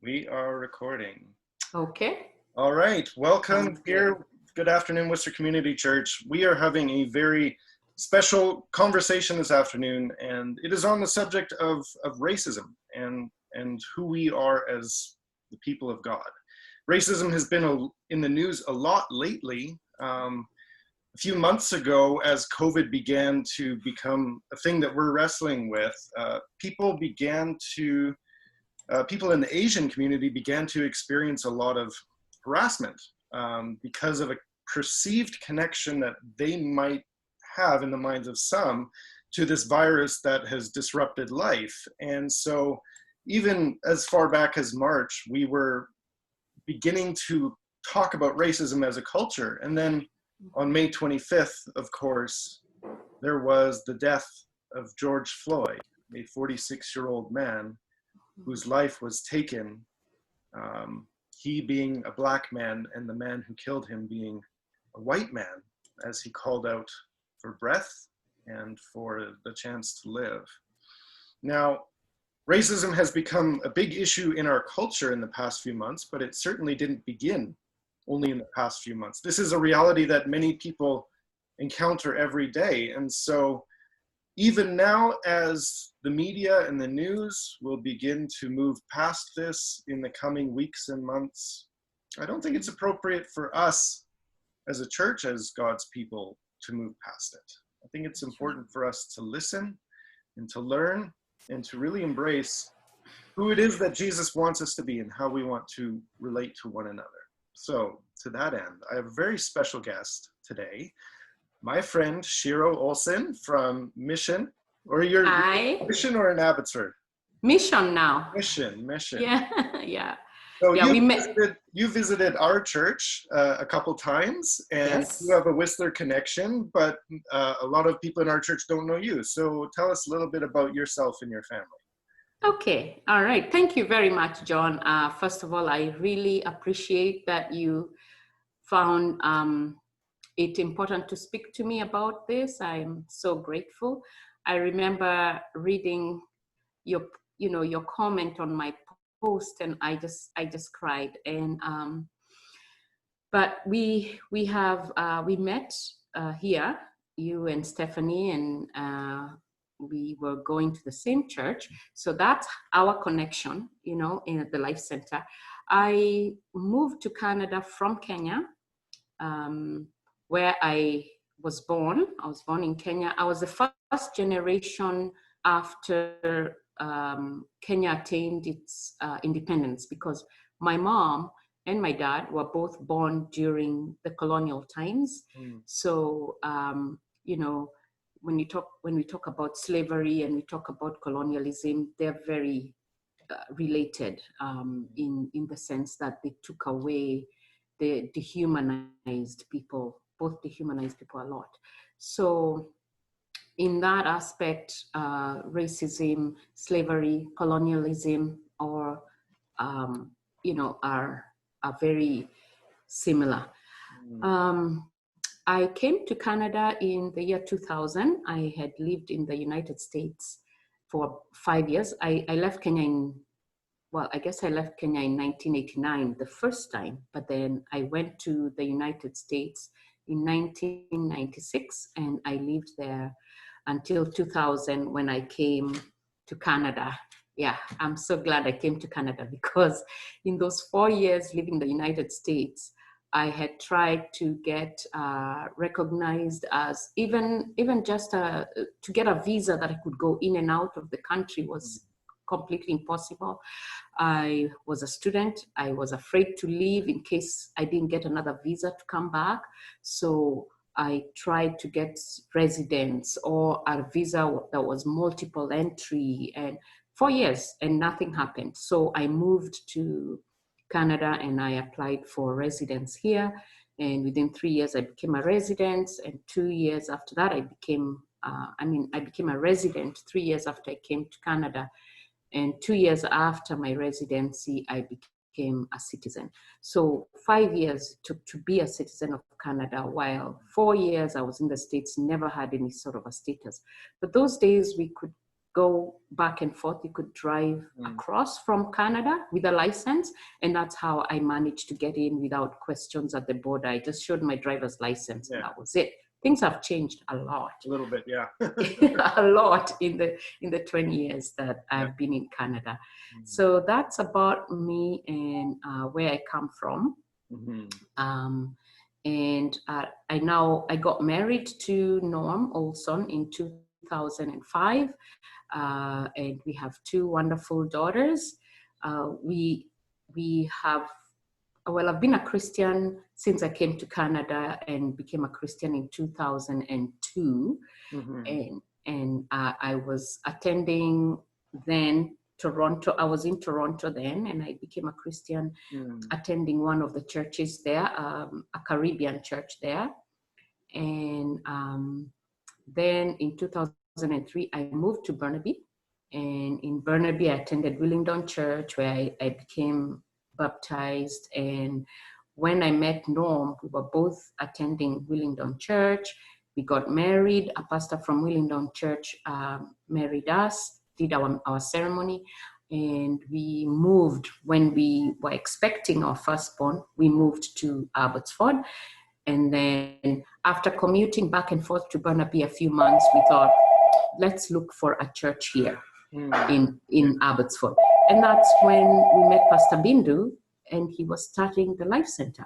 We are recording. Okay. All right. Welcome Sounds here. good. Good afternoon, Worcester Community Church. We are having a very special conversation this afternoon, and it is on the subject of racism and who we are as the people of God. Racism has been in the news a lot lately. A few months ago, as COVID began to become a thing that we're wrestling with, people in the Asian community began to experience a lot of harassment because of a perceived connection that they might have in the minds of some to this virus that has disrupted life. And so even as far back as March, we were beginning to talk about racism as a culture. And then on May 25th, of course, there was the death of Goerge Floyd, a 46-year-old man whose life was taken, he being a black man and the man who killed him being a white man, as he called out for breath and for the chance to live. Now, racism has become a big issue in our culture in the past few months, but it certainly didn't begin only in the past few months. This is a reality that many people encounter every day. And so even now, as the media and the news will begin to move past this in the coming weeks and months, I don't think it's appropriate for us as a church, as God's people, to move past it. I think it's important for us to listen and to learn and to really embrace who it is that Jesus wants us to be and how we want to relate to one another. So to that end, I have a very special guest today, my friend Shiro Olson from Mission, or you're Mission or in Abbotsford? Mission now. Mission. Yeah, yeah. So yeah, you visited our church a couple times, and yes. You have a Whistler connection, but a lot of people in our church don't know you. So tell us a little bit about yourself and your family. Okay, all right. Thank you very much, John. First of all, I really appreciate that you found it important to speak to me about this. I'm so grateful. I remember reading your comment on my post, and I just cried. And but we met here, you and Stephanie, and we were going to the same church. So that's our connection, in the Life Center. I moved to Canada from Kenya, where I was born. I was born in Kenya. I was the first generation after Kenya attained its independence, because my mom and my dad were both born during the colonial times. So, when we talk about slavery and we talk about colonialism, they're very related in the sense that they took away, they dehumanized people, both dehumanized people a lot. So in that aspect, racism, slavery, colonialism, are very similar. I came to Canada in the year 2000. I had lived in the United States for 5 years. I left Kenya in 1989, the first time, but then I went to the United States in 1996, and I lived there until 2000 when I came to Canada. Yeah, I'm so glad I came to Canada, because in those 4 years living in the United States, I had tried to get recognized as even just to get a visa that I could go in and out of the country was completely impossible. I was a student. I was afraid to leave in case I didn't get another visa to come back. So I tried to get residence or a visa that was multiple entry, and 4 years, and nothing happened. So I moved to Canada and I applied for residence here. And within 3 years, I became a resident. And 2 years after that, I became a resident 3 years after I came to Canada. And 2 years after my residency, I became a citizen. So 5 years it took to be a citizen of Canada, while 4 years I was in the States, never had any sort of a status. But those days we could go back and forth. You could drive across from Canada with a license. And that's how I managed to get in without questions at the border. I just showed my driver's license and that was it. Things have changed a lot. A little bit, yeah. A lot in the 20 years that I've been in Canada. So that's about me and where I come from. And I got married to Norm Olson in 2005, and we have two wonderful daughters. We have, well, I've been a Christian since I came to Canada and became a Christian in 2002. And I was attending then Toronto. I was in Toronto then, and I became a Christian attending one of the churches there, a Caribbean church there. And then in 2003, I moved to Burnaby. And in Burnaby, I attended Willingdon Church, where I became baptized. And when I met Norm, we were both attending Willingdon Church. We got married. A pastor from Willingdon Church married us, did our ceremony. And we moved, when we were expecting our firstborn, we moved to Abbotsford. And then after commuting back and forth to Burnaby a few months, we thought, let's look for a church here in Abbotsford. And that's when we met Pastor Bindu, and he was starting the Life Center.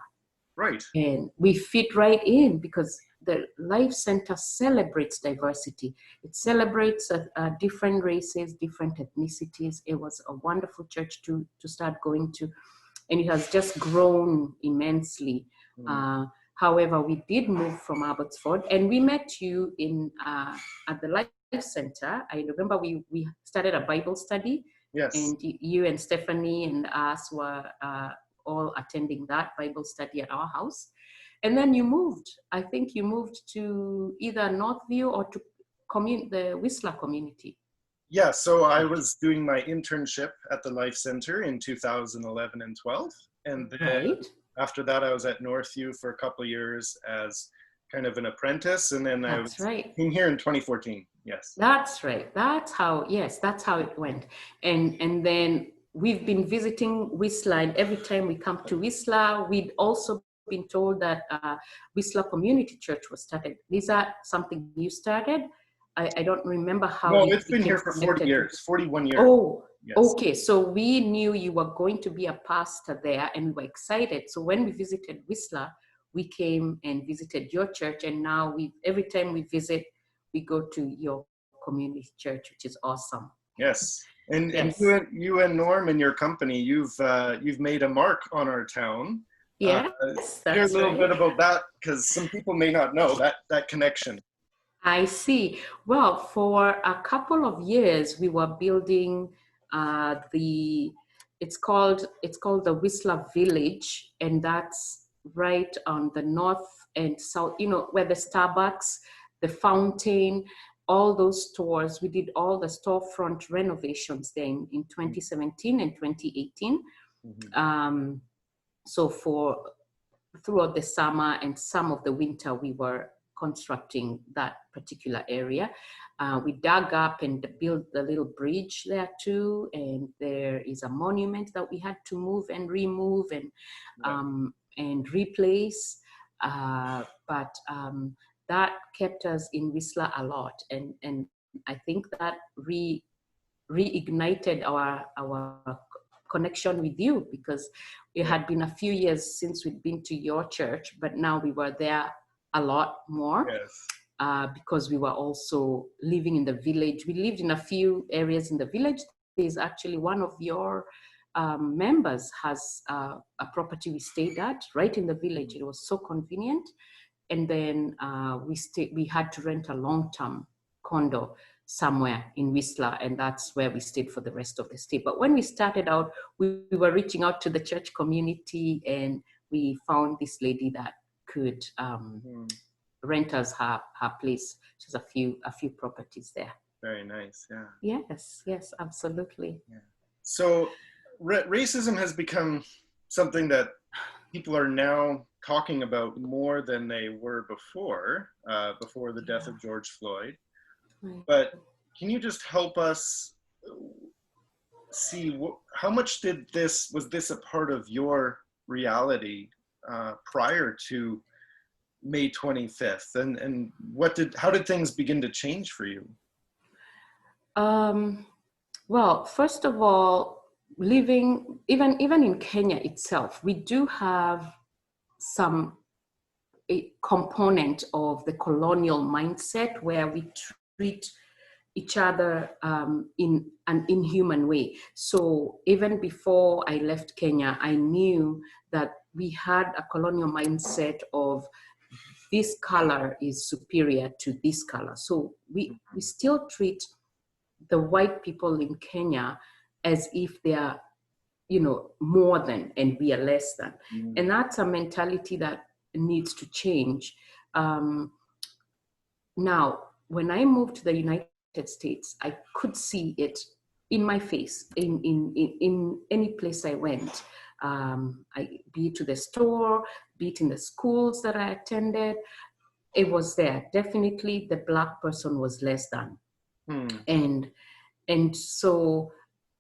Right. And we fit right in because the Life Center celebrates diversity. It celebrates different races, different ethnicities. It was a wonderful church to start going to, and it has just grown immensely. However, we did move from Abbotsford, and we met you in at the Life Center. I remember we started a Bible study. Yes. And you and Stephanie and us were all attending that Bible study at our house. And then you moved. I think you moved to either Northview or to the Whistler community. Yeah, so I was doing my internship at the Life Center in 2011 and 12. And then after that, I was at Northview for a couple of years as kind of an apprentice. And then I came here in 2014. Yes. That's right. That's how it went. And then we've been visiting Whistler, and every time we come to Whistler, we'd also been told that Whistler Community Church was started. Is that something you started? I don't remember how. No, it's been here for 40 years, 41 years. Oh, yes. Okay. So we knew you were going to be a pastor there, and we were excited. So when we visited Whistler, we came and visited your church, and now every time we visit, we go to your community church, which is awesome. Yes. And you and Norm and your company, you've made a mark on our town. Yes, hear a little bit about that, because some people may not know that connection. I see. Well, for a couple of years, we were building it's called the Whistler Village, and that's right on the north and south, where the Starbucks, the fountain, all those stores. We did all the storefront renovations there in 2017 and 2018. So throughout the summer and some of the winter, we were constructing that particular area. We dug up and built the little bridge there too, and there is a monument that we had to move and remove and replace. But that kept us in Whistler a lot, and I think that reignited our connection with you, because it had been a few years since we'd been to your church, but now we were there a lot more. Yes. Because we were also living in the village. We lived in a few areas in the village. There's actually one of your members has a property we stayed at right in the village. It was so convenient. And then we had to rent a long-term condo somewhere in Whistler, and that's where we stayed for the rest of the stay. But when we started out, we were reaching out to the church community, and we found this lady that could rent us her place. She has a few properties there. Very nice, yeah. Yes, absolutely. Yeah. So racism has become something that people are now talking about more than they were before the death of Goerge Floyd. Right. But can you just help us see how much was this a part of your reality prior to May 25th, and how did things begin to change for you? Well, first of all, living even in Kenya itself, we do have a component of the colonial mindset where we treat each other in an inhuman way. So even before I left Kenya, I knew that we had a colonial mindset of this color is superior to this color. So we still treat the white people in Kenya as if they are, more than and we are less than. And that's a mentality that needs to change. Now, when I moved to the United States, I could see it in my face, in any place I went. Be it to the store, be it in the schools that I attended, it was there. Definitely the Black person was less than. And so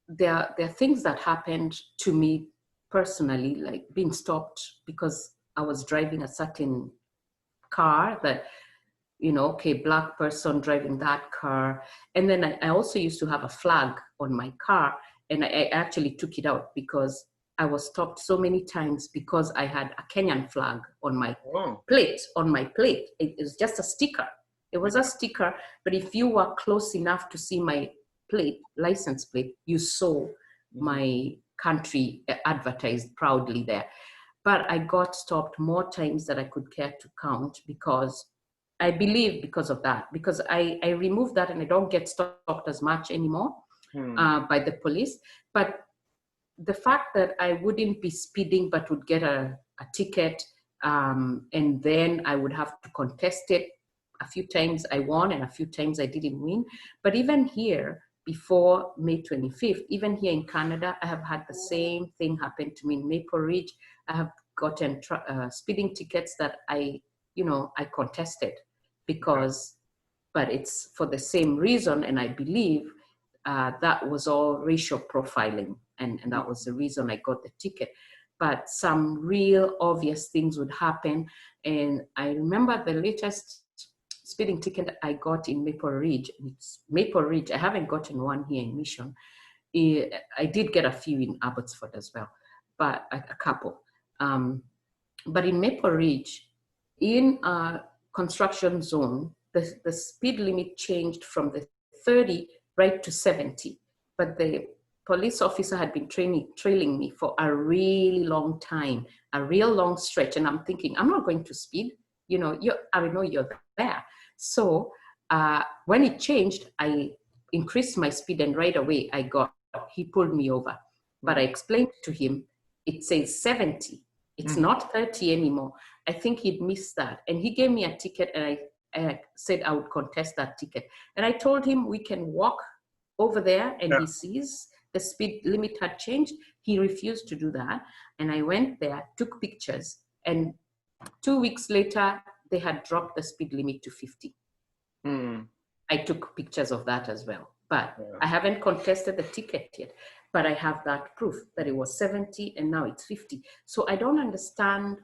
there are things that happened to me personally, like being stopped because I was driving a certain car that, okay, Black person driving that car. And then I also used to have a flag on my car, and I actually took it out because I was stopped so many times because I had a Kenyan flag on my plate. It was just a sticker. It was a sticker, but if you were close enough to see my license plate, you saw my country advertised proudly there. But I got stopped more times than I could care to count because I believe because of that, because I removed that and I don't get stopped as much anymore by the police. But the fact that I wouldn't be speeding but would get a ticket and then I would have to contest it. A few times I won and a few times I didn't win. But even here, before May 25th, even here in Canada, I have had the same thing happen to me in Maple Ridge. I have gotten speeding tickets that I contested but it's for the same reason. And I believe that was all racial profiling. And that was the reason I got the ticket. But some real obvious things would happen. And I remember the latest speeding ticket I got in Maple Ridge. It's Maple Ridge. I haven't gotten one here in Mission. I did get a few in Abbotsford as well, but a couple. But in Maple Ridge, in a construction zone, the speed limit changed from the 30 right to 70. But the police officer had been trailing me for a really long time, a real long stretch. And I'm thinking, I'm not going to speed. I know you're there. So when it changed, I increased my speed and right away he pulled me over. But I explained to him, it says 70. It's not 30 anymore. I think he'd missed that. And he gave me a ticket and I said I would contest that ticket. And I told him we can walk over there and he sees the speed limit had changed. He refused to do that. And I went there, took pictures, and 2 weeks later, they had dropped the speed limit to 50. I took pictures of that as well. But I haven't contested the ticket yet. But I have that proof that it was 70 and now it's 50. So I don't understand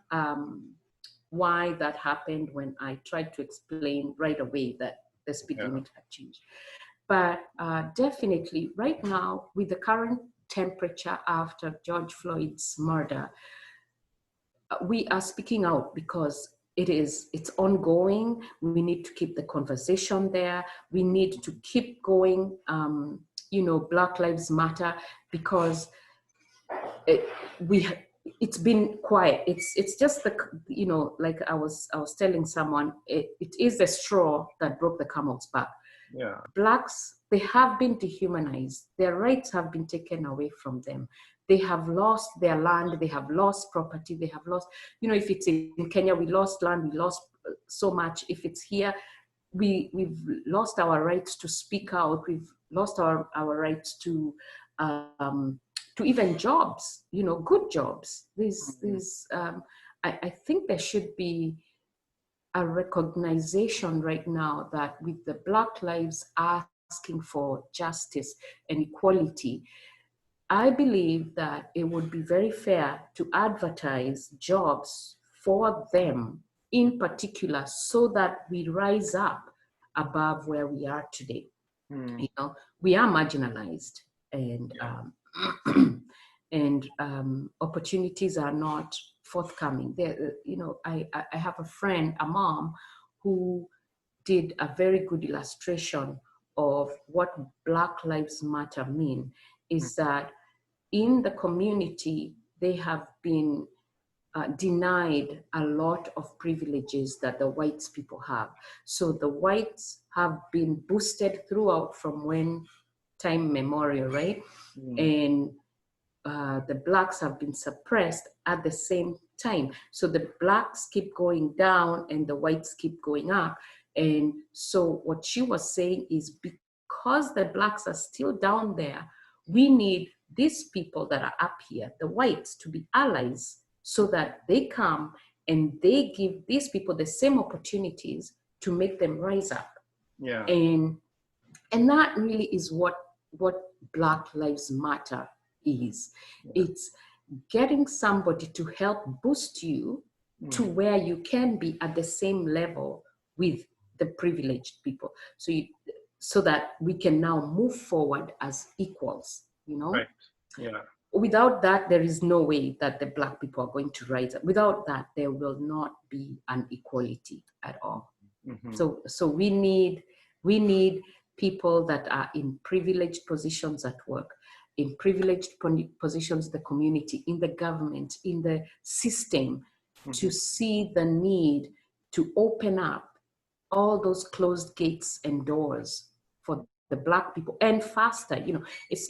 why that happened when I tried to explain right away that the speed limit had changed. But definitely right now, with the current temperature after George Floyd's murder, we are speaking out because it's ongoing. We need to keep the conversation there. We need to keep going. Black Lives Matter, because it's been quiet. It's just like I was telling someone, it is the straw that broke the camel's back. Yeah. Blacks, they have been dehumanized. Their rights have been taken away from them. They have lost their land. They have lost property. They have lost, if it's in Kenya, we lost land, we lost so much. If it's here, we've lost our rights to speak out. We've lost our rights to even jobs, good jobs. I think there should be a recognition right now that with the Black Lives Are asking for justice and equality, I believe that it would be very fair to advertise jobs for them in particular, so that we rise up above where we are today. You know, we are marginalized, and opportunities are not forthcoming. There, you know, I have a friend, a mom, who did a very good illustration of what Black Lives Matter mean. Is that in the community they have been denied a lot of privileges that the whites people have. So the whites have been boosted throughout from when time memorial, right? And the blacks have been suppressed at the same time. So the blacks keep going down and the whites keep going up. And so what she was saying is, because the blacks are still down there, we need these people that are up here, the whites, to be allies, so that they come and they give these people the same opportunities to make them rise up. Yeah. And that really is what Black Lives Matter is. Yeah. It's getting somebody to help boost you to where you can be at the same level with the privileged people. So that we can now move forward as equals, you know? Right. Yeah. Without that, there is no way that the Black people are going to rise up. Without that, there will not be an equality at all. So we need people that are in privileged positions at work, in privileged positions in the community, in the government, in the system, to see the need to open up all those closed gates and doors for the Black people, and faster. You know, it's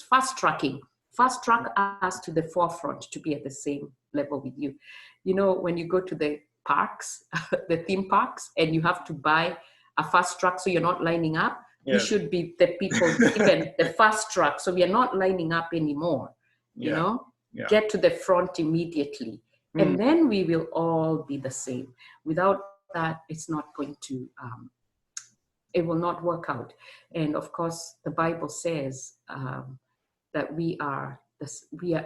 fast tracking. Fast track us to the forefront to be at the same level with you. You know, when you go to the parks, the theme parks, and you have to buy a fast track so you're not lining up, we should be the people given the fast track so we are not lining up anymore. You know, get to the front immediately. And then we will all be the same. Without that, it's not going to, it will not work out. And of course, the Bible says that we are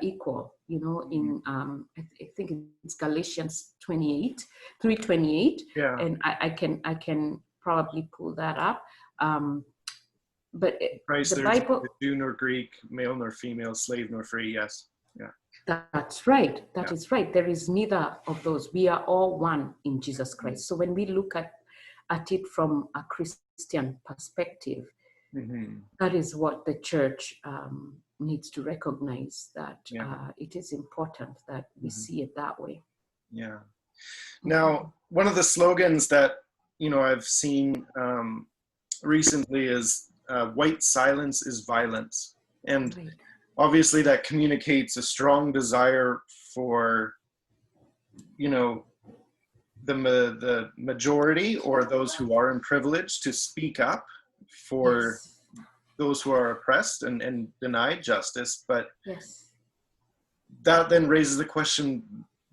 equal, you know, in, I think it's Galatians 3:28. Yeah. And I can probably pull that up. But Christ, the there's Bible, neither Jew nor Greek, male nor female, slave nor free. Yes. Yeah. That's right. That is right. There is neither of those. We are all one in Jesus Christ. So when we look at it from a Christian perspective, that is what the church needs to recognize, that it is important that we see it that way. Yeah. Now, one of the slogans that, you know, I've seen recently is white silence is violence. And obviously that communicates a strong desire for, you know, the majority or those who are in privilege to speak up for those who are oppressed and denied justice. But that then raises the question,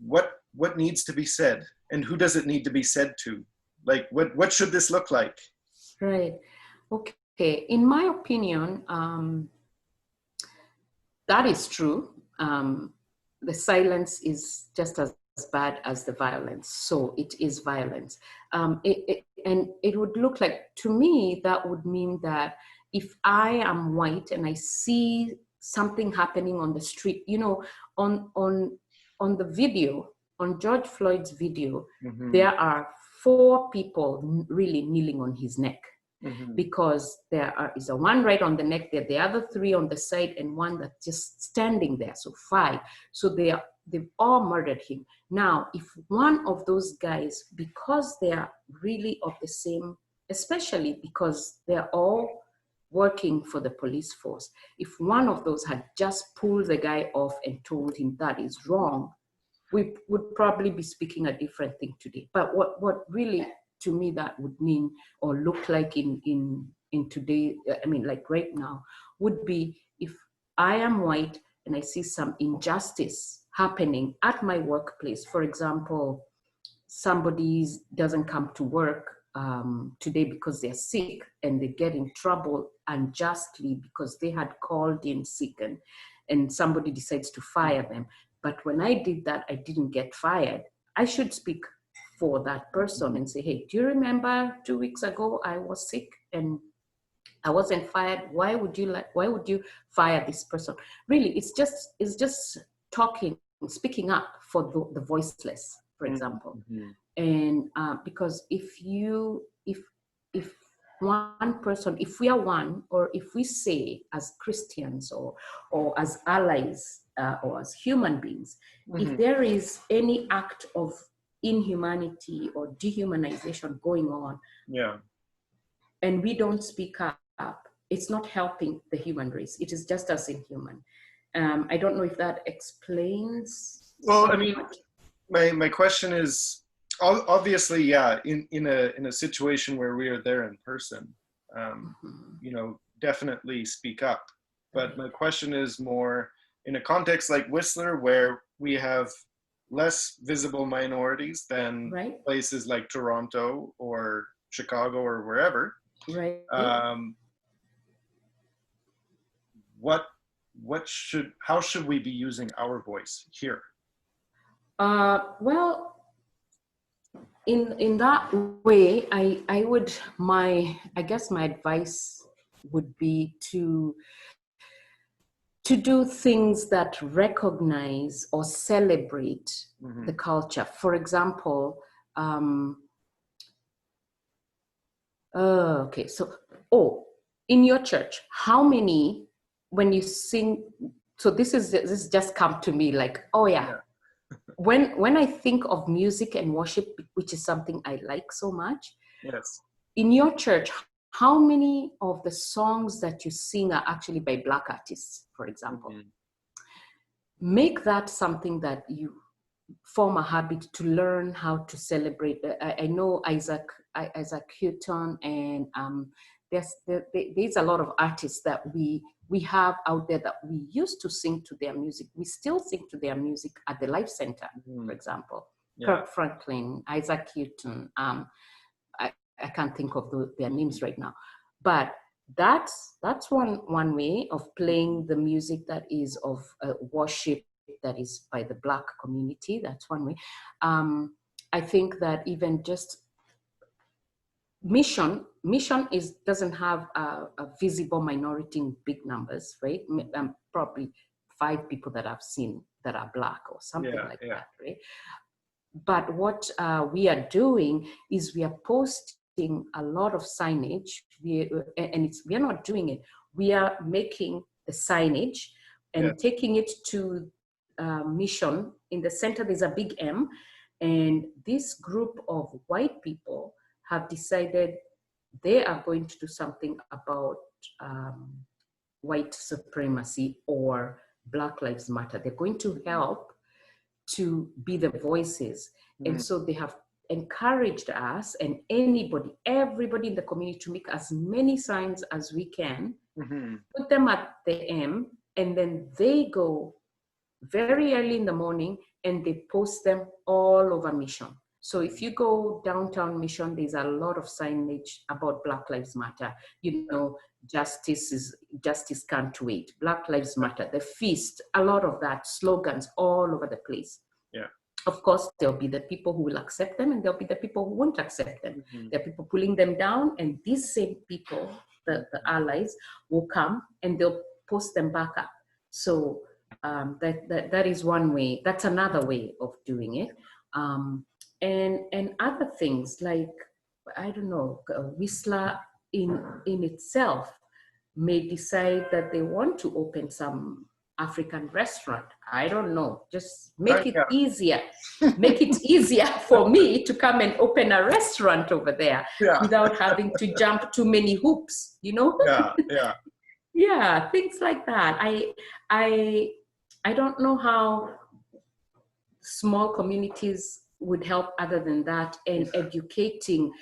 what needs to be said, and who does it need to be said to? Like, what should this look like? Right. Okay. In my opinion, that is true. The silence is just as bad as the violence. So it is violence. And it would look like, to me, that would mean that if I am white and I see something happening on the street, you know, on the video, on George Floyd's video, there are 4 people really kneeling on his neck. Because there is a one right on the neck there, the other 3 on the side, and one that's just standing there, so 5. So they've all murdered him. Now, if one of those guys, because they are really of the same, especially because they're all working for the police force, if one of those had just pulled the guy off and told him that is wrong, we would probably be speaking a different thing today. But what really, to me, that would mean or look like in today, I mean, like right now, would be if I am white and I see some injustice happening at my workplace. For example, somebody doesn't come to work today because they're sick and they get in trouble unjustly because they had called in sick and somebody decides to fire them. But when I did that, I didn't get fired. I should speak for that person and say, hey, do you remember 2 weeks ago I was sick and I wasn't fired? Why would you fire this person? Really, it's just talking, speaking up for the voiceless, for example. Mm-hmm. And because if one person, if we are one, or if we say as Christians or as allies or as human beings, if there is any act of inhumanity or dehumanization going on, and we don't speak up, it's not helping the human race. It is just as inhuman. I don't know if that explains. Well, I mean, my question is, obviously, yeah, in a situation where we are there in person, you know, definitely speak up. But my question is more in a context like Whistler, where we have less visible minorities than places like Toronto or Chicago or wherever. Right. How should we be using our voice here? Well, in that way, I guess my advice would be to do things that recognize or celebrate the culture. For example, okay, so in your church, how many, when you sing, so this just come to me like, when I think of music and worship, which is something I like so much, in your church, how many of the songs that you sing are actually by Black artists, for example? Make that something that you form a habit to learn how to celebrate. I know Isaac Hutton, and there's a lot of artists that we have out there that we used to sing to their music. We still sing to their music at the Life Center, for example. Kirk Franklin, Isaac Hutton. I can't think of their names right now, but that's one way of playing the music that is of worship that is by the Black community. That's one way. I think that even just mission doesn't have a visible minority in big numbers, right? Probably 5 people that I've seen that are Black or something like that, right? But what we are doing is we are posting a lot of signage, we are not doing it. We are making the signage and taking it to mission. In the center, there's a big M, and this group of white people have decided they are going to do something about white supremacy or Black Lives Matter. They're going to help to be the voices. And so they have encouraged us and everybody in the community to make as many signs as we can, put them at the M, and then they go very early in the morning and they post them all over Mission. So if you go downtown Mission, there's a lot of signage about Black Lives Matter. You know, justice can't wait. Black Lives Matter, the feast, a lot of that, slogans all over the place. Of course, there'll be the people who will accept them and there'll be the people who won't accept them. There are people pulling them down, and these same people, the allies, will come and they'll post them back up. So that is one way. That's another way of doing it. And other things like, I don't know, Whistler in itself may decide that they want to open some African restaurant. I don't know, just make it easier. Make it easier for me to come and open a restaurant over there without having to jump too many hoops, you know? Yeah, things like that. I don't know how small communities would help other than that, and educating.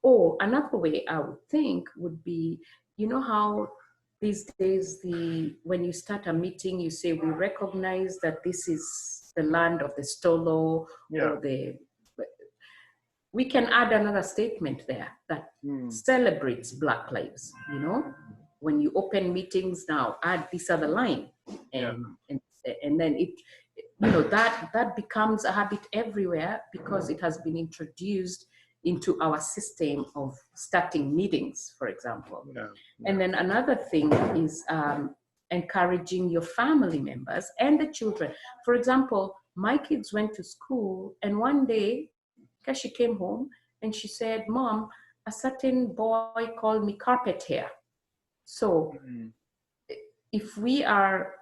Oh, another way I would think would be, you know how these days when you start a meeting, you say, we recognize that this is the land of the Stolo or we can add another statement there that celebrates Black lives, you know. When you open meetings now, add this other line, and then it, you know, that becomes a habit everywhere because it has been introduced into our system of starting meetings, for example. And then another thing is encouraging your family members and the children. For example, my kids went to school, and one day, she came home and she said, "Mom, a certain boy called me carpet hair." So if we are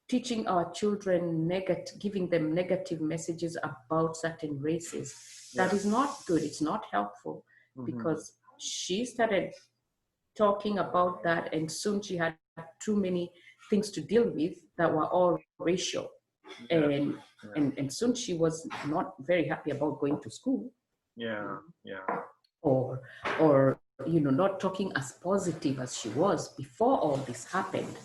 teaching our children giving them negative messages about certain races, that is not good. It's not helpful, because she started talking about that, and soon she had too many things to deal with that were all racial. And soon she was not very happy about going to school. Or you know, not talking as positive as she was before all this happened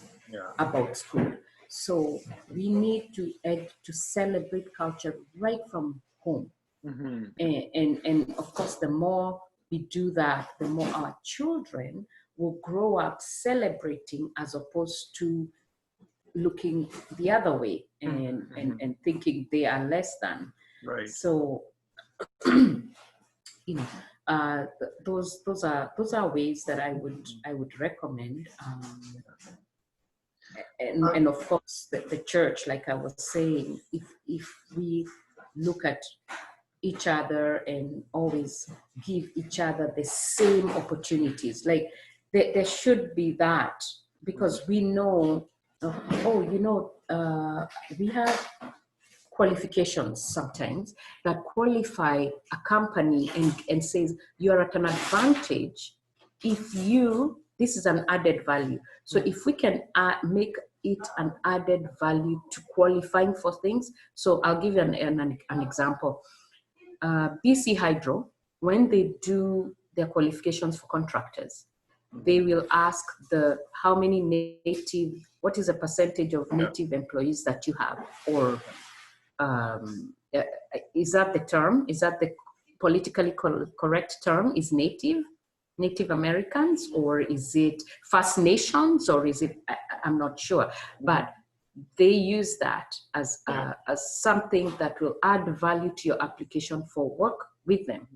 about school. So we need to celebrate culture right from home. And of course, the more we do that, the more our children will grow up celebrating, as opposed to looking the other way and thinking they are less than. So you know, those are ways that I would recommend. And of course, the church, like I was saying, if we look at each other and always give each other the same opportunities, like there should be that, because we know, we have qualifications sometimes that qualify a company and says you're at an advantage if this is an added value. So if we can make it an added value to qualifying for things. So I'll give you an example. BC Hydro, when they do their qualifications for contractors, they will ask what is the percentage of native employees that you have, or is that the term? Is that the politically correct term? Is Native Americans, or is it First Nations, or is it, I'm not sure, but they use that as something that will add value to your application for work with them.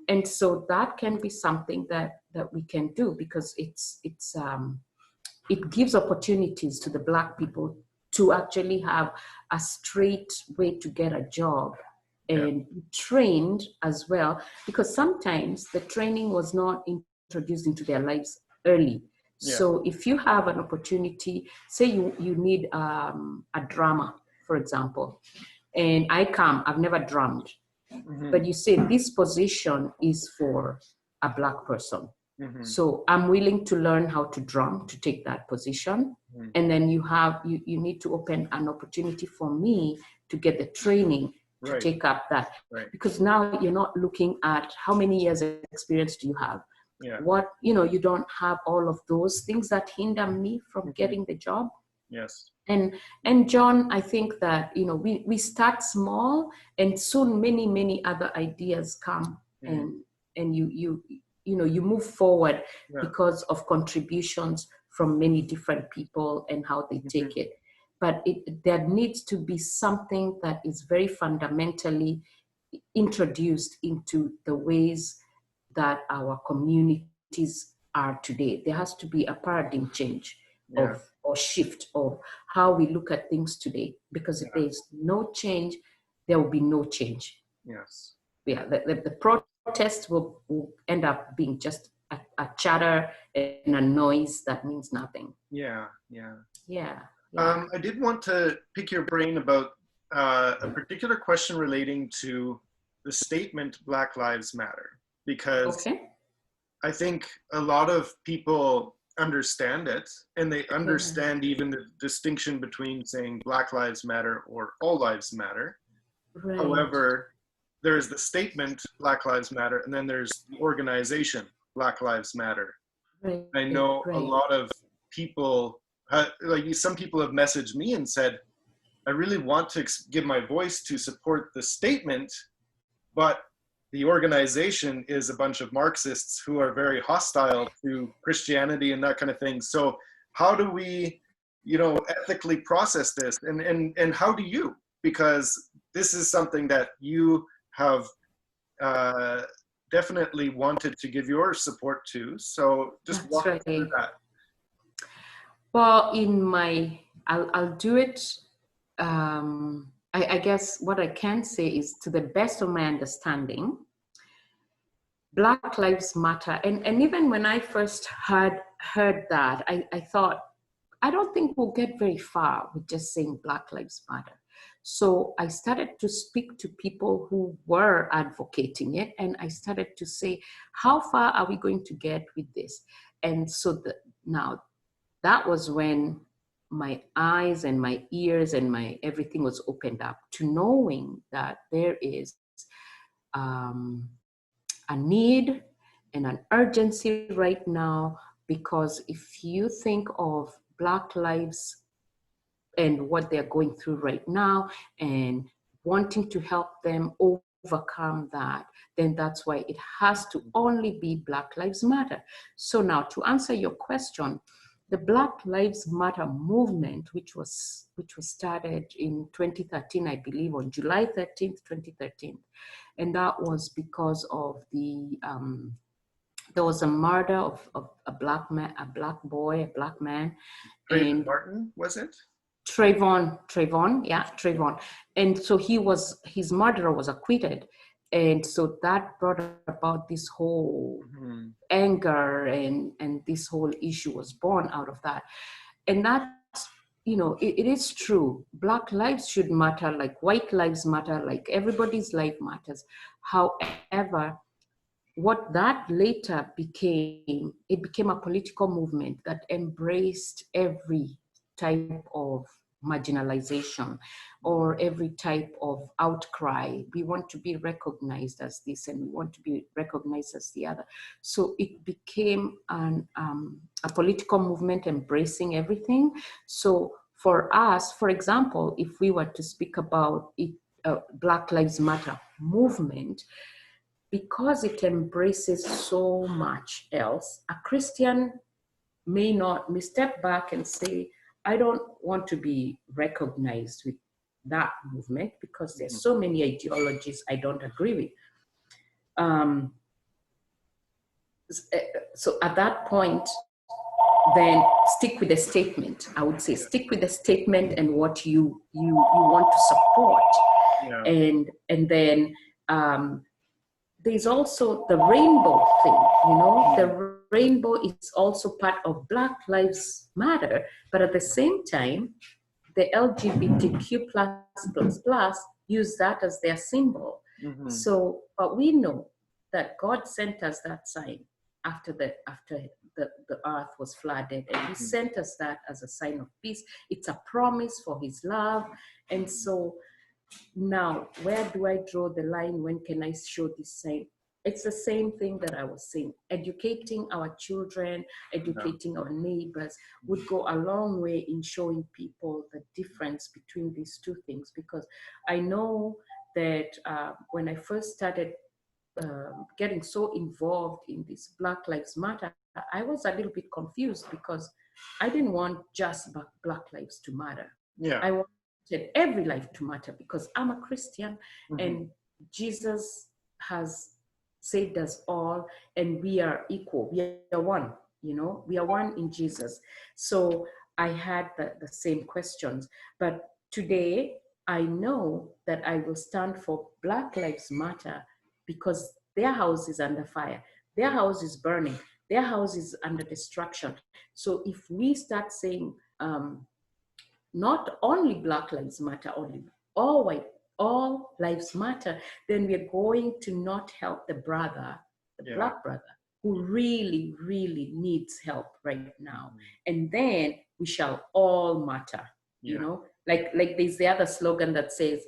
And so that can be something that we can do, because it gives opportunities to the Black people to actually have a straight way to get a job, and trained as well, because sometimes the training was not introduced into their lives early. So if you have an opportunity, say you need a drummer, for example, and I've never drummed, but you say this position is for a Black person. So I'm willing to learn how to drum to take that position. And then you need to open an opportunity for me to get the training to take up that. Because now you're not looking at how many years of experience do you have. What, you don't have all of those things that hinder me from getting the job. And John, I think that, we start small, and soon many other ideas come, and you move forward because of contributions from many different people and how they take it. But there needs to be something that is very fundamentally introduced into the ways that our communities are today. There has to be a paradigm change or shift of how we look at things today, because if there is no change, there will be no change. The protests will end up being just a chatter and a noise that means nothing. I did want to pick your brain about a particular question relating to the statement Black Lives Matter, because I think a lot of people understand it, and they understand even the distinction between saying Black Lives Matter or All Lives Matter. However, there's the statement Black Lives Matter, and then there's the organization Black Lives Matter. I know a lot of people, some people have messaged me and said, I really want to give my voice to support the statement, but the organization is a bunch of Marxists who are very hostile to Christianity and that kind of thing. So how do we, ethically process this? And how do you? Because this is something that you have definitely wanted to give your support to. So just That's walk right. through that. Well, I'll do it. I guess what I can say is, to the best of my understanding, Black Lives Matter. And even when I first heard that, I thought, I don't think we'll get very far with just saying Black Lives Matter. So I started to speak to people who were advocating it, and I started to say, how far are we going to get with this? And so now that was when my eyes and my ears and my everything was opened up to knowing that there is a need and an urgency right now, because if you think of Black lives and what they're going through right now and wanting to help them overcome that, then that's why it has to only be Black Lives Matter. So now, to answer your question, the Black Lives Matter movement, which was started in 2013, I believe, on July 13th, 2013, and that was because of there was a murder of a black man, a black boy, a black man. Trayvon Martin, was it? Trayvon, yeah, Trayvon. And so his murderer was acquitted. And so that brought about this whole anger, and this whole issue was born out of that. And that, it is true. Black lives should matter, like white lives matter, like everybody's life matters. However, what that later became, it became a political movement that embraced every type of marginalization or every type of outcry. We want to be recognized as this, and we want to be recognized as the other. So it became a political movement embracing everything. So for us, for example, if we were to speak about it, Black Lives Matter movement, because it embraces so much else, a Christian may step back and say, I don't want to be recognized with that movement because there's so many ideologies I don't agree with. So at that point, then stick with the statement. I would say stick with the statement and what you want to support. Yeah. And then there's also the rainbow thing, the rainbow is also part of Black Lives Matter, but at the same time, the LGBTQ plus use that as their symbol. So, but we know that God sent us that sign after the earth was flooded, and he sent us that as a sign of peace. It's a promise for his love. And so now, where do I draw the line? When can I show this sign? It's the same thing that I was saying. Educating our children, educating our neighbors would go a long way in showing people the difference between these two things. Because I know that when I first started getting so involved in this Black Lives Matter, I was a little bit confused because I didn't want just Black lives to matter. Yeah. I wanted every life to matter because I'm a Christian, and Jesus has saved us all, and we are equal. We are one, we are one in Jesus. So I had the same questions. But today, I know that I will stand for Black Lives Matter because their house is under fire. Their house is burning. Their house is under destruction. So if we start saying, not only Black Lives Matter, only all white, all lives matter, then we're going to not help the brother, the Black brother, who really, really needs help right now. And then we shall all matter, like there's the other slogan that says,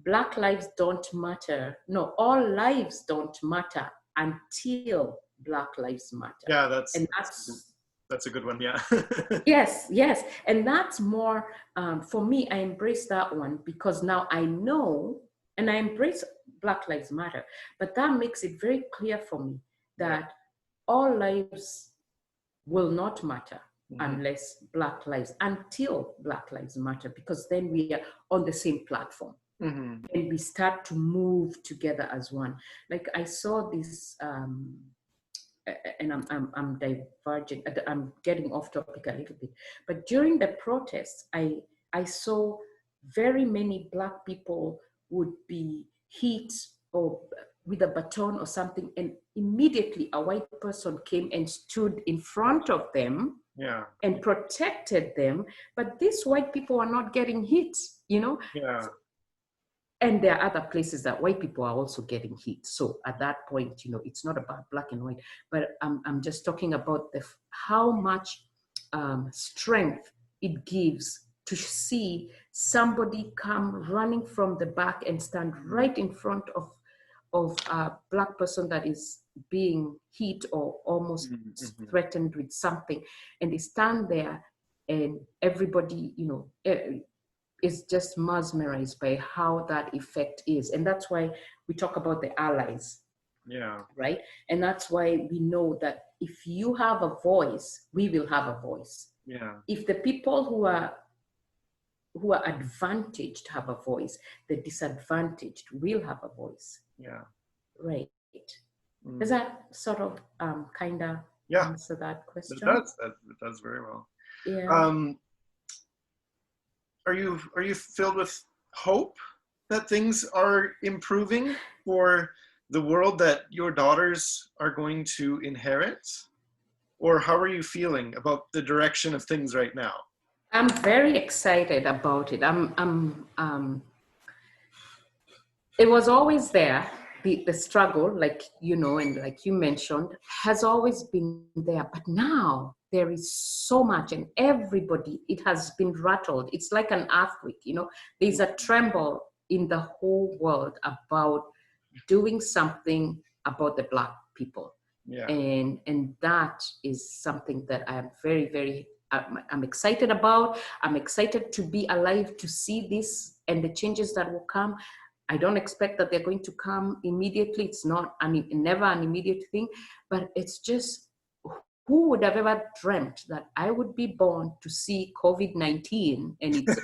Black lives don't matter. No, all lives don't matter until Black lives matter. Yeah, that's a good one, yeah. Yes. And that's more, for me, I embrace that one because now I know, and I embrace Black Lives Matter. But that makes it very clear for me that all lives will not matter until Black Lives Matter, because then we are on the same platform. And we start to move together as one. Like I saw this, and I'm diverging, I'm getting off topic a little bit, but during the protests, I saw very many Black people would be hit or with a baton or something, and immediately a white person came and stood in front of them and protected them. But these white people are not getting hit, you know? And there are other places that white people are also getting hit. So at that point, you know, it's not about black and white, but I'm just talking about how much strength it gives to see somebody come running from the back and stand right in front of a Black person that is being hit or almost threatened with something. And they stand there and everybody, you know, is just mesmerized by how that effect is. And that's why we talk about the allies. Right? And that's why we know that if you have a voice, we will have a voice. If the people who are advantaged have a voice, the disadvantaged will have a voice. Right. Does that sort of kind of answer that question? It does very well. Are you filled with hope that things are improving for the world that your daughters are going to inherit? Or how are you feeling about the direction of things right now? I'm very excited about it. It was always there. The struggle, like, you know, and like you mentioned, has always been there. But now there is so much, and everybody, it has been rattled. It's like an earthquake, you know. There's a tremble in the whole world about doing something about the Black people. And that is something that I am very, very, I'm excited about. I'm excited to be alive to see this and the changes that will come. I don't expect that they're going to come immediately. It's not never an immediate thing, but it's just, who would have ever dreamt that I would be born to see COVID-19 and it's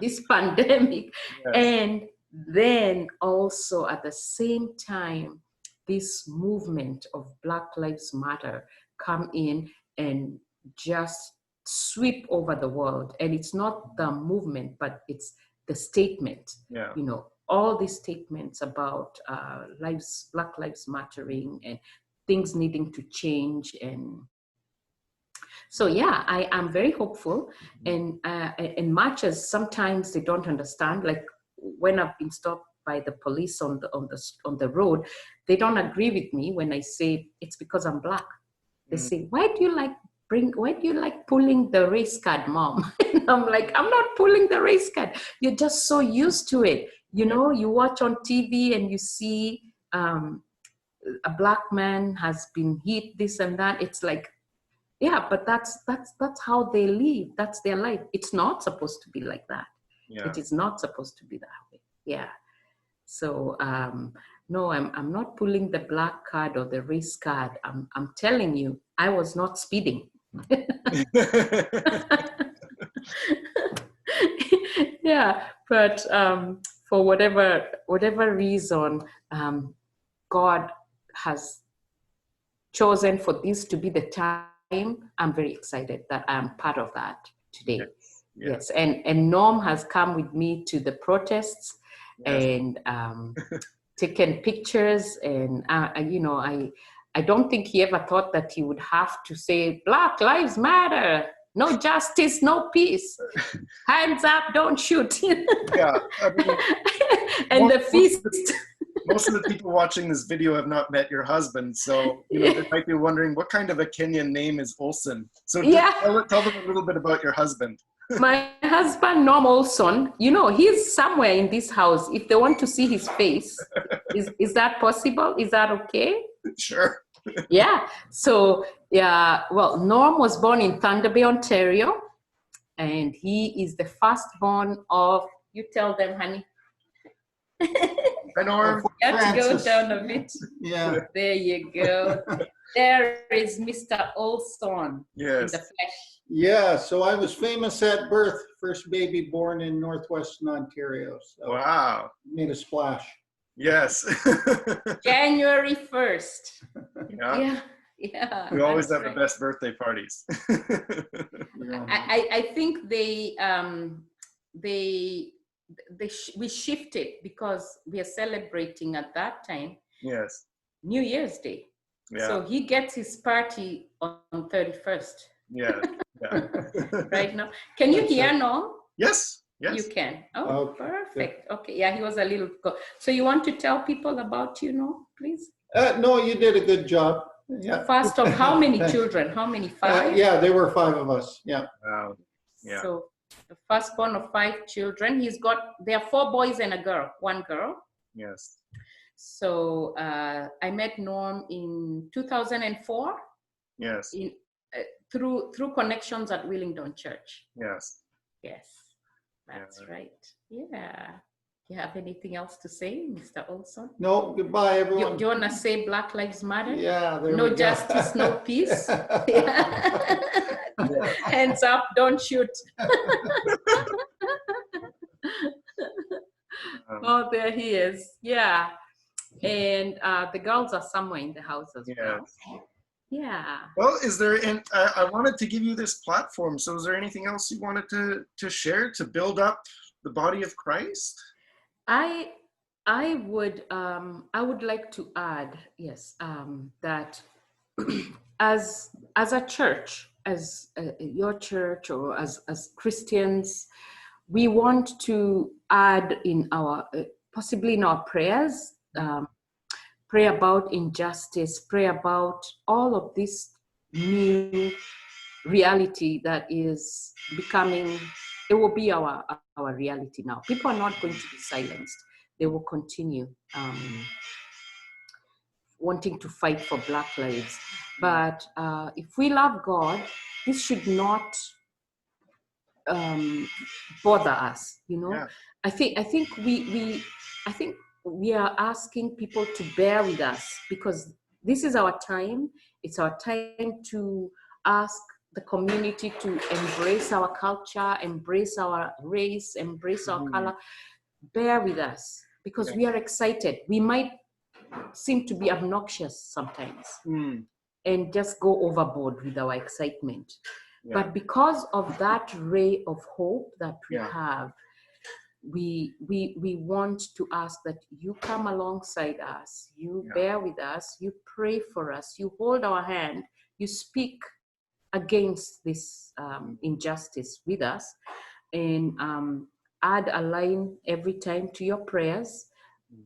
this pandemic. And then also at the same time, this movement of Black Lives Matter come in and just sweep over the world. And it's not the movement, but it's the statement, you know, all these statements about Black Lives Mattering and things needing to change. And so, yeah, I am very hopeful. And much as sometimes they don't understand, like when I've been stopped by the police on the road, they don't agree with me when I say it's because I'm Black. They say, why do you like pulling the race card, Mom? And I'm like, I'm not pulling the race card. You're just so used to it. You know, you watch on TV and you see a Black man has been hit, this and that. It's like, yeah, but that's how they live. That's their life. It's not supposed to be like that. It is not supposed to be that way. Yeah. So no, I'm not pulling the Black card or the race card. I'm telling you, I was not speeding. Yeah, but for whatever reason, God has chosen for this to be the time. I'm very excited that I'm part of that today. Yes. And Norm has come with me to the protests and taken pictures, and you know, I don't think he ever thought that he would have to say Black Lives Matter, no justice, no peace, hands up, don't shoot. I mean, and the feast. Most of the people watching this video have not met your husband, so you know, they might be wondering what kind of a Kenyan name is Olson. So tell them a little bit about your husband. My husband, Norm Olson, you know, he's somewhere in this house. If they want to see his face, is that possible? Is that okay? Sure. Yeah. So, yeah, well, Norm was born in Thunder Bay, Ontario, and he is the firstborn of, you tell them, honey. Hi, Norm. You have to go Francis. down a bit. Yeah. There you go. There is Mr. Olson in Yes. the flesh. Yeah, so I was famous at birth, first baby born in Northwestern Ontario. So Wow. made a splash. Yes. January 1st. Yeah. Yeah, yeah. We always that's have right. the best birthday parties. I think we shifted because we are celebrating at that time Yes. New Year's Day. Yeah. So he gets his party on 31st. Yeah. Yeah. Right now. Can you That's hear it. now? Yes. Yes. You can. Oh, Okay, perfect. Okay. Yeah, he was a little. So you want to tell people about you now, please? No, you did a good job. Yeah. First of how many Thanks. children? How many? 5? Yeah, there were 5 of us. Yeah. Wow. Yeah. So the firstborn of 5 children. There are 4 boys and a girl, 1 girl. Yes. So I met Norm in 2004 Yes. through connections at Willingdon Church. Yes. Yes, that's Yeah. right. Yeah. You have anything else to say, Mr. Olson? No, goodbye, Do everyone. you want to say Black Lives Matter? Yeah, there No we go. justice, no peace. Yeah. Hands up, don't shoot. Oh, there he is. Yeah. And the girls are somewhere in the house as well. Yes. Yeah. Well, is there, and I wanted to give you this platform. So is there anything else you wanted to share to build up the body of Christ? I would like to add, yes, that as a church, as your church, or as Christians, we want to add in our possibly in our prayers, pray about injustice, pray about all of this new reality that is becoming. It will be our reality now. People are not going to be silenced. They will continue wanting to fight for Black lives. But if we love God, this should not bother us. You know, Yeah. I think we are asking people to bear with us, because this is our time. It's our time to ask the community to embrace our culture, embrace our race, embrace our color. Bear with us, because we are excited. We might seem to be obnoxious sometimes and just go overboard with our excitement. Yeah. But because of that ray of hope that we have, we want to ask that you come alongside us, you bear with us, you pray for us, you hold our hand, you speak against this injustice with us, and add a line every time to your prayers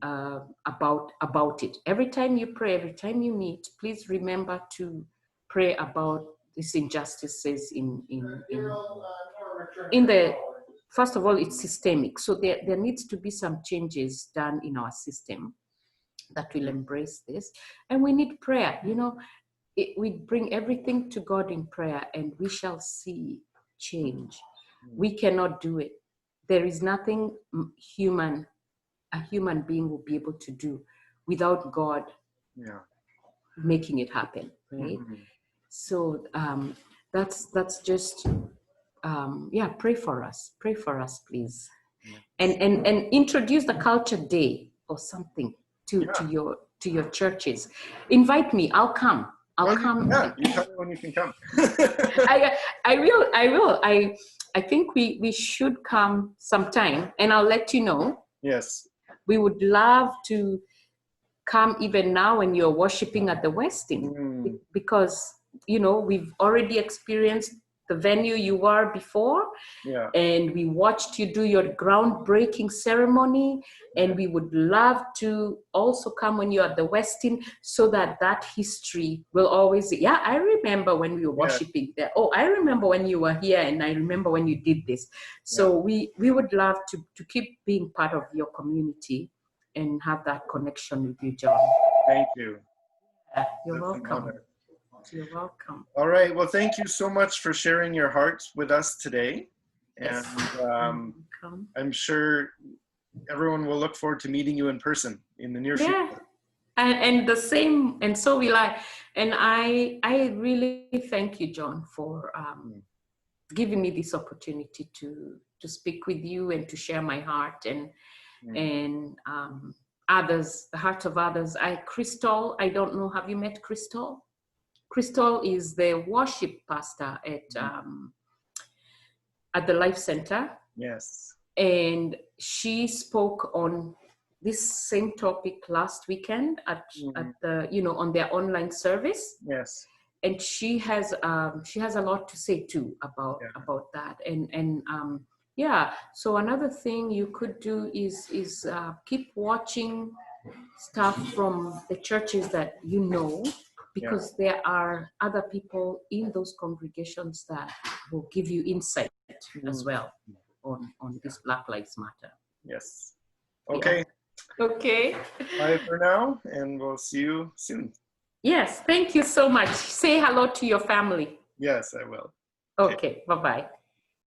about it. Every time you pray, every time you meet, please remember to pray about these injustices in the. First of all, it's systemic. So there needs to be some changes done in our system that will embrace this. And we need prayer. You know, we bring everything to God in prayer, and we shall see change. We cannot do it. There is nothing a human being will be able to do without God making it happen, right? So that's just pray for us, please, and introduce the culture day or something to your churches. Invite me, I'll come. I'll come. You tell me when you can come. I will. I think we should come sometime, and I'll let you know. Yes. We would love to come even now when you're worshiping at the Westin, because we've already experienced the venue you were before, and we watched you do your groundbreaking ceremony, and we would love to also come when you're at the Westin, so that history will always, I remember when we were worshiping there. Oh, I remember when you were here, and I remember when you did this. So we would love to keep being part of your community and have that connection with you, John. Thank you. You're welcome. You're welcome. All right. Well, thank you so much for sharing your heart with us today. And I'm sure everyone will look forward to meeting you in person in the near Yeah. future. And the same, and so will I. And I really thank you, John, for giving me this opportunity to speak with you and to share my heart and others, the heart of others. Crystal, I don't know, have you met Crystal? Crystal is the worship pastor at the Life Center. Yes. And she spoke on this same topic last weekend at the, on their online service. Yes. And she has a lot to say too about that. And yeah, so another thing you could do is keep watching stuff from the churches that you know, because there are other people in those congregations that will give you insight as well on this Black Lives Matter. Yes. Okay. Yeah. Okay. Bye for now, and we'll see you soon. Yes, thank you so much. Say hello to your family. Yes, I will. Okay, bye-bye.